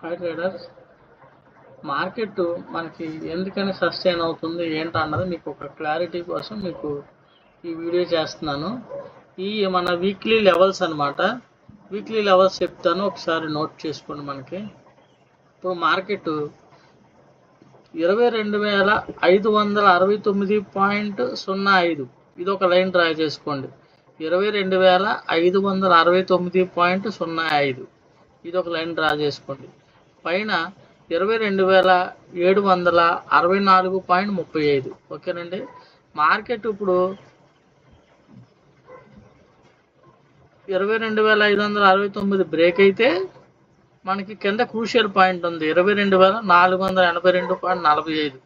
Hi traders. Market మనకి ఎందుకని sustain అవుతుంది ఏంటన్నది మీకు ఒక క్లారిటీ కోసం మీకు ఈ వీడియో చేస్తున్నాను. ఈ మన వీక్లీ లెవెల్స్ అన్నమాట. వీక్లీ లెవెల్స్ చెప్తాను, ఒకసారి నోట్ చేసుకోండి. మనకి ఇప్పుడు మార్కెట్ 22,569.05 ఇది ఒక లైన్ డ్రా చేసుకోండి. 22,569.05 ఇది ఒక లైన్ డ్రా చేసుకోండి. పైన 22,764.35. ఓకేనండి. మార్కెట్ ఇప్పుడు 22,569 బ్రేక్ అయితే మనకి కింద క్రూషియల్ పాయింట్ ఉంది 22,482.45.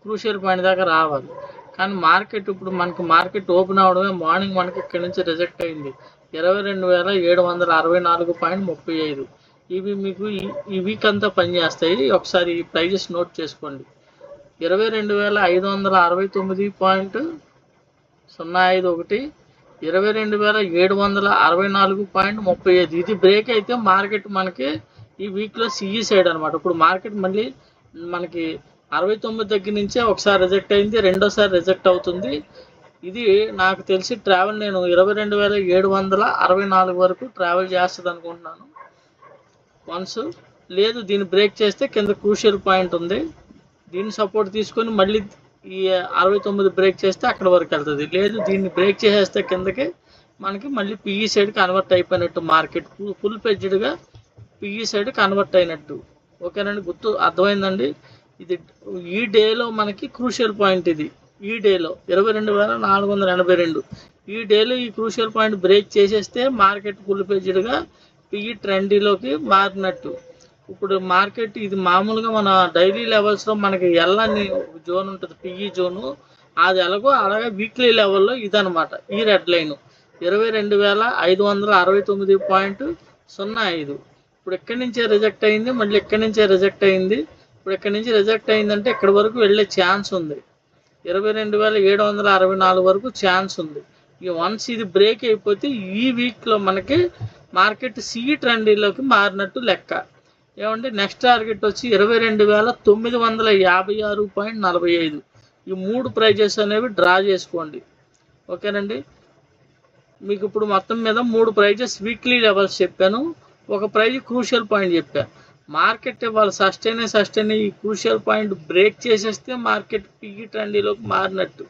క్రూషియల్ పాయింట్ దాకా రావాలి. కానీ మార్కెట్ ఇప్పుడు మార్కెట్ ఓపెన్ అవడమే మార్నింగ్ మనకి ఇక్కడి నుంచి రిజెక్ట్ అయింది 22,764.35. ఇవి మీకు ఈ వీక్ అంతా పనిచేస్తాయి. ఒకసారి ఈ ప్రైజెస్ నోట్ చేసుకోండి. 22,569.05 ఒకటి, 22,764.35. ఇది బ్రేక్ అయితే మార్కెట్ మనకి ఈ వీక్లో సిఈ సైడ్ అనమాట. ఇప్పుడు మార్కెట్ మళ్ళీ మనకి 69 దగ్గర నుంచే ఒకసారి రిజెక్ట్ అయింది, రెండోసారి రిజెక్ట్ అవుతుంది. ఇది నాకు తెలిసి ట్రావెల్ నేను 22,764 వరకు ట్రావెల్ చేస్తుంది అనుకుంటున్నాను. వన్స్ లేదు దీన్ని బ్రేక్ చేస్తే కింద క్రూషియల్ పాయింట్ ఉంది, దీన్ని సపోర్ట్ తీసుకొని మళ్ళీ ఈ 69 బ్రేక్ చేస్తే అక్కడ వరకు వెళ్తుంది. లేదు దీన్ని బ్రేక్ చేసేస్తే కిందకి మనకి మళ్ళీ పిఈ సైడ్ కన్వర్ట్ అయిపోయినట్టు, మార్కెట్ ఫుల్ పెజ్డ్గా పిఈ సైడ్ కన్వర్ట్ అయినట్టు. ఓకేనండి, గుర్తు అర్థమైందండి. ఇది ఈ డేలో మనకి క్రూషియల్ పాయింట్. ఇది ఈ డేలో 22,482. ఈ డేలో ఈ క్రూషియల్ పాయింట్ బ్రేక్ చేసేస్తే మార్కెట్ ఫుల్ పెజ్డ్గా పిఈ ట్రెండీలోకి మారినట్టు. ఇప్పుడు మార్కెట్ ఇది మామూలుగా మన డైలీ లెవెల్స్లో మనకి ఎల్ అని జోన్ ఉంటుంది, పిఈ జోను. అది ఎలాగో అలాగే వీక్లీ లెవెల్లో ఇదనమాట ఈ రెడ్ లైన్ 22,569.05. ఇప్పుడు ఎక్కడి నుంచే రిజెక్ట్ అయింది, మళ్ళీ ఎక్కడి నుంచే రిజెక్ట్ అయింది. ఇప్పుడు ఎక్కడి నుంచి రిజెక్ట్ అయిందంటే ఇక్కడ వరకు వెళ్ళే ఛాన్స్ ఉంది, 22,764 వరకు ఛాన్స్ ఉంది. ఈ వన్స్ ఇది బ్రేక్ అయిపోతే ఈ వీక్లో మనకి మార్కెట్ సిఈ ట్రెండీలోకి మారినట్టు లెక్క. ఏమంటే నెక్స్ట్ టార్గెట్ వచ్చి 22,956.45. ఈ మూడు ప్రైజెస్ అనేవి డ్రా చేసుకోండి. ఓకేనండి, మీకు ఇప్పుడు మొత్తం మీద 3 ప్రైజెస్ వీక్లీ లెవెల్స్ చెప్పాను, ఒక ప్రైజ్ క్రూషియల్ పాయింట్ చెప్పాను. మార్కెట్ ఇవాళ సస్టైన్ ఈ క్రూషియల్ పాయింట్ బ్రేక్ చేసేస్తే మార్కెట్ పిఈ ట్రెండీలోకి మారినట్టు.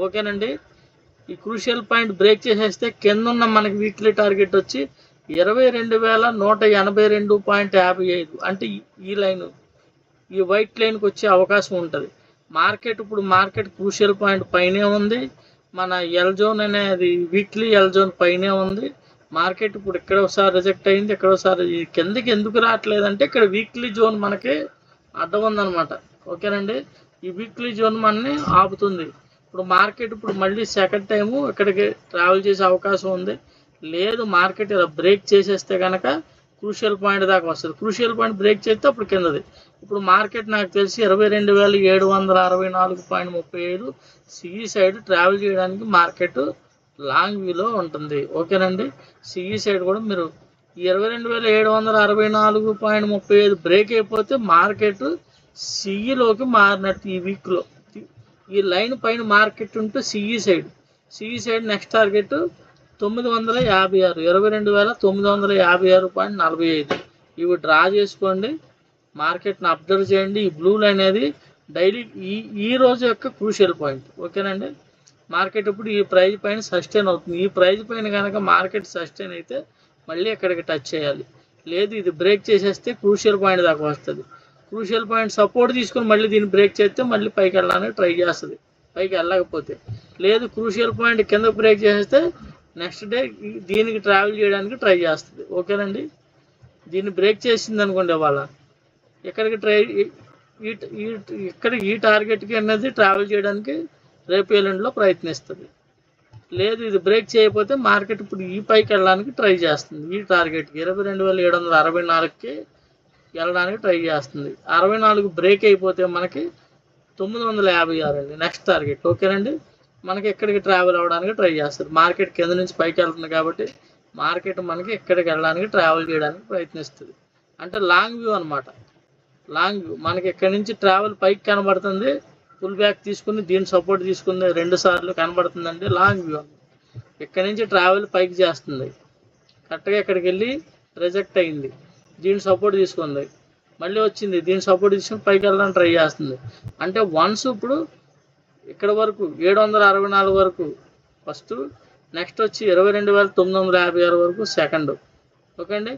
ఓకేనండి, ఈ క్రూషియల్ పాయింట్ బ్రేక్ చేసేస్తే కింద ఉన్న మనకి వీక్లీ టార్గెట్ వచ్చి 22,182.55. అంటే ఈ లైన్, ఈ వైట్ లైన్కి వచ్చే అవకాశం ఉంటుంది. మార్కెట్ క్రూషియల్ పాయింట్ పైనే ఉంది, మన ఎల్ జోన్ అనేది వీక్లీ ఎల్ జోన్ పైనే ఉంది. మార్కెట్ ఇప్పుడు ఇక్కడ ఒకసారి రిజెక్ట్ అయింది, ఇక్కడ ఒకసారి కిందకి ఎందుకు రావట్లేదంటే ఇక్కడ వీక్లీ జోన్ మనకి అడ్డం ఉందన్నమాట. ఓకేనండి, ఈ వీక్లీ జోన్ మనని ఆపుతుంది. ఇప్పుడు మార్కెట్ ఇప్పుడు మళ్ళీ సెకండ్ టైము ఇక్కడికి ట్రావెల్ చేసే అవకాశం ఉంది. లేదు మార్కెట్ ఇలా బ్రేక్ చేసేస్తే కనుక క్రూషియల్ పాయింట్ దాకా వస్తుంది. క్రూషియల్ పాయింట్ బ్రేక్ చేస్తే అప్పుడు కిందది. ఇప్పుడు మార్కెట్ నాకు తెలిసి 22,764.35 సిఈ సైడ్ ట్రావెల్ చేయడానికి మార్కెట్ లాంగ్ వ్యూలో ఉంటుంది. ఓకేనండి, సిఈ సైడ్ కూడా మీరు 22,764.35 బ్రేక్ అయిపోతే మార్కెట్ సిఈలోకి మారినట్టు. ఈ వీక్లో ఈ లైన్ పైన మార్కెట్ ఉంటే సిఈ సైడ్ నెక్స్ట్ టార్గెట్ 956, 22,956.45. ఇవి డ్రా చేసుకోండి, మార్కెట్ని అబ్జర్వ్ చేయండి. ఈ బ్లూ లైన్ అనేది డైలీ ఈ రోజు యొక్క క్రూషియల్ పాయింట్. ఓకేనండి, మార్కెట్ ఇప్పుడు ఈ ప్రైజ్ పైన సస్టైన్ అవుతుంది. ఈ ప్రైజ్ పైన కనుక మార్కెట్ సస్టైన్ అయితే మళ్ళీ ఎక్కడికి టచ్ చేయాలి. లేదు ఇది బ్రేక్ చేసేస్తే క్రూషియల్ పాయింట్ దాకా వస్తుంది. క్రూషియల్ పాయింట్ సపోర్ట్ తీసుకొని మళ్ళీ దీన్ని బ్రేక్ చేస్తే మళ్ళీ పైకి వెళ్ళడానికి ట్రై చేస్తుంది. పైకి వెళ్ళకపోతే లేదు, క్రూషియల్ పాయింట్ కింద బ్రేక్ చేసేస్తే నెక్స్ట్ డే దీనికి ట్రావెల్ చేయడానికి ట్రై చేస్తుంది. ఓకేనండి, దీన్ని బ్రేక్ చేసింది అనుకోండి వాళ్ళ ఇక్కడికి ఇక్కడ ఈ టార్గెట్కి అనేది ట్రావెల్ చేయడానికి రేపు ఎల్లుండిలో ప్రయత్నిస్తుంది. లేదు ఇది బ్రేక్ చేయకపోతే మార్కెట్ ఇప్పుడు ఈ పైకి వెళ్ళడానికి ట్రై చేస్తుంది. ఈ టార్గెట్కి 22,764కి వెళ్ళడానికి ట్రై చేస్తుంది. 64 బ్రేక్ అయిపోతే మనకి 956 అండి నెక్స్ట్ టార్గెట్. ఓకేనండి, మనకి ఎక్కడికి ట్రావెల్ అవ్వడానికి ట్రై చేస్తుంది. మార్కెట్ కింద నుంచి పైకి వెళ్తుంది కాబట్టి మార్కెట్ మనకి ఎక్కడికి వెళ్ళడానికి ట్రావెల్ చేయడానికి ప్రయత్నిస్తుంది. అంటే లాంగ్ వ్యూ అనమాట. లాంగ్ వ్యూ మనకి ఇక్కడ నుంచి ట్రావెల్ పైకి కనబడుతుంది, ఫుల్ బ్యాక్ తీసుకుని దీని సపోర్ట్ తీసుకుంది 2 సార్లు కనబడుతుందండి. లాంగ్ వ్యూ ఇక్కడ నుంచి ట్రావెల్ పైకి చేస్తుంది, కరెక్ట్గా ఇక్కడికి వెళ్ళి రిజెక్ట్ అయింది, దీని సపోర్ట్ తీసుకుంది, మళ్ళీ వచ్చింది, దీని సపోర్ట్ తీసుకుని పైకి వెళ్ళడానికి ట్రై చేస్తుంది. అంటే వన్స్ ఇప్పుడు ఇక్కడ వరకు 764 వరకు ఫస్ట్, నెక్స్ట్ వచ్చి 22,956 వరకు సెకండ్. ఓకే అండి.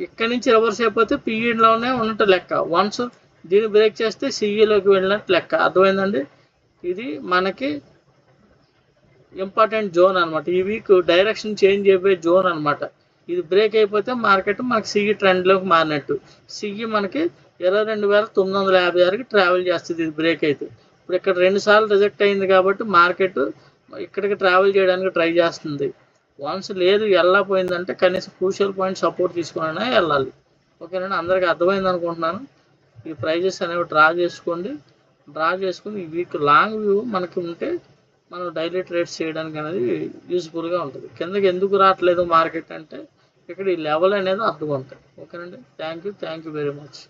ఇక్కడ నుంచి రివర్స్ అయిపోతే పీఈలోనే ఉన్నట్టు లెక్క, వన్స్ దీన్ని బ్రేక్ చేస్తే సిఈలోకి వెళ్ళినట్టు లెక్క. అర్థమైందండి. ఇది మనకి ఇంపార్టెంట్ జోన్ అనమాట. ఈ వీక్ డైరెక్షన్ చేంజ్ అయిపోయే జోన్ అనమాట. ఇది బ్రేక్ అయిపోతే మార్కెట్ మనకి సిఈ ట్రెండ్లోకి మారినట్టు. సిఈ మనకి 22,956కి ట్రావెల్ చేస్తుంది ఇది బ్రేక్ అయితే. ఇప్పుడు ఇక్కడ 2 సార్లు రిజెక్ట్ అయింది కాబట్టి మార్కెట్ ఇక్కడికి ట్రావెల్ చేయడానికి ట్రై చేస్తుంది. వన్స్ లేదు వెళ్ళకపోయిందంటే కనీసం క్రూషియల్ పాయింట్ సపోర్ట్ తీసుకుని వెళ్ళాలి. ఓకేనండి. అందరికీ అర్థమైంది అనుకుంటున్నాను. ఈ ప్రైజెస్ అనేవి డ్రా చేసుకుని ఈ వీక్ లాంగ్ వ్యూ మనకి ఉంటే మనం డైలీ ట్రేడ్స్ చేయడానికి అనేది యూస్ఫుల్గా ఉంటుంది. కిందకి ఎందుకు రావట్లేదు మార్కెట్ అంటే ఇక్కడ ఈ లెవెల్ అనేది అర్థమవుతుంది. ఓకేనండి. Thank you very much.